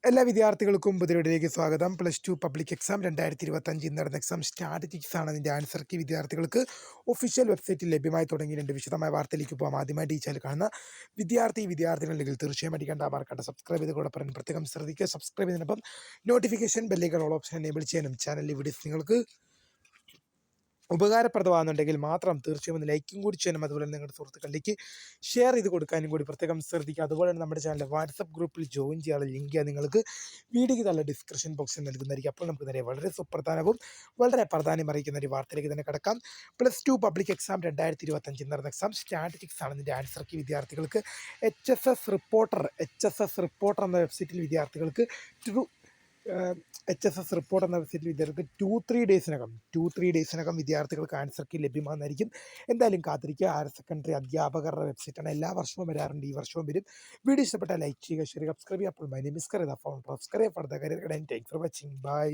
എല്ലാ വിദ്യാർത്ഥികൾക്കും പുതിയതിലേക്ക് സ്വാഗതം. +2 പബ്ലിക് എക്സാം 2025 നടന്ന എക്സാം സ്റ്റാറ്റിസ്റ്റിക്സ് ആണ്. അതിൻ്റെ ആൻസർ കീ വിദ്യാർത്ഥികൾക്ക് ഒഫീഷ്യൽ വെബ്സൈറ്റിൽ ലഭ്യമായി തുടങ്ങിയിട്ടുണ്ട്. വിശദമായ വാർത്തയിലേക്ക് പോകാം. ആദ്യമായി ഈ ചാനൽ കാണുന്ന വിദ്യാർത്ഥികളുണ്ടെങ്കിൽ തീർച്ചയായും അടിക്കേണ്ട മറക്കണ്ട സബ്സ്ക്രൈബ് ചെയ്ത് കൂടെ പറയാൻ പ്രത്യേകം ശ്രദ്ധിക്കുക. സബ്സ്ക്രൈബ് ചെയ്തതിനൊപ്പം notification bell icon all option enable ചെയ്യാനും ചാനലിലെ വീഡിയോസ് നിങ്ങൾക്ക് ഉപകാരപ്രദമാകുന്നുണ്ടെങ്കിൽ മാത്രം തീർച്ചയായും ഒന്ന് ലൈക്കും കൂടി ചെയ്യണം. അതുപോലെ തന്നെ നിങ്ങളുടെ സുഹൃത്തുക്കളിലേക്ക് ഷെയർ ചെയ്ത് കൊടുക്കാനും കൂടി പ്രത്യേകം ശ്രദ്ധിക്കുക. അതുപോലെ തന്നെ നമ്മുടെ ചാനലിലെ വാട്സപ്പ് ഗ്രൂപ്പിൽ ജോയിൻ ചെയ്യാനുള്ള ലിങ്ക് നിങ്ങൾക്ക് വീഡിയോയ്ക്ക് നല്ല ഡിസ്ക്രിപ്ഷൻ ബോക്സിൽ നൽകുന്നതായിരിക്കും. അപ്പോൾ നമുക്ക് നേരെ വളരെ സുപ്രധാനവും വളരെ പ്രാധാന്യം അറിയിക്കുന്ന ഒരു വാർത്തയിലേക്ക് തന്നെ കിടക്കാം. +2 പബ്ലിക് എക്സാം 2025 നടന്ന എക്സാം സ്റ്റാറ്റിസ്റ്റിക്സ് ആണ്. ഇതിൻ്റെ ആൻസർ കീ വിദ്യാർത്ഥികൾക്ക് HSS റിപ്പോർട്ടർ എന്ന വെബ്സൈറ്റിൽ വിദ്യാർത്ഥികൾക്ക് വിദ്യാർത്ഥികൾക്ക് 2-3 ഡേയ്സിനകം വിദ്യാർത്ഥികൾക്ക് ആൻസർ കീ ലഭ്യമാകുന്നതായിരിക്കും. എന്തായാലും കാത്തിരിക്കുക. ഹയർ സെക്കൻഡറി അധ്യാപകരുടെ വെബ്സൈറ്റാണ്. എല്ലാ വർഷവും വരാറുണ്ട്, ഈ വർഷവും വരും. വീഡിയോ ഇഷ്ടപ്പെട്ടാൽ ലൈക്ക് ചെയ്യുക, ഷെയർ, സബ്സ്ക്രൈബ് ചെയ്യുക. അപ്പോൾ my name is Kariya for subscribe for the career guide. Thanks for watching. By.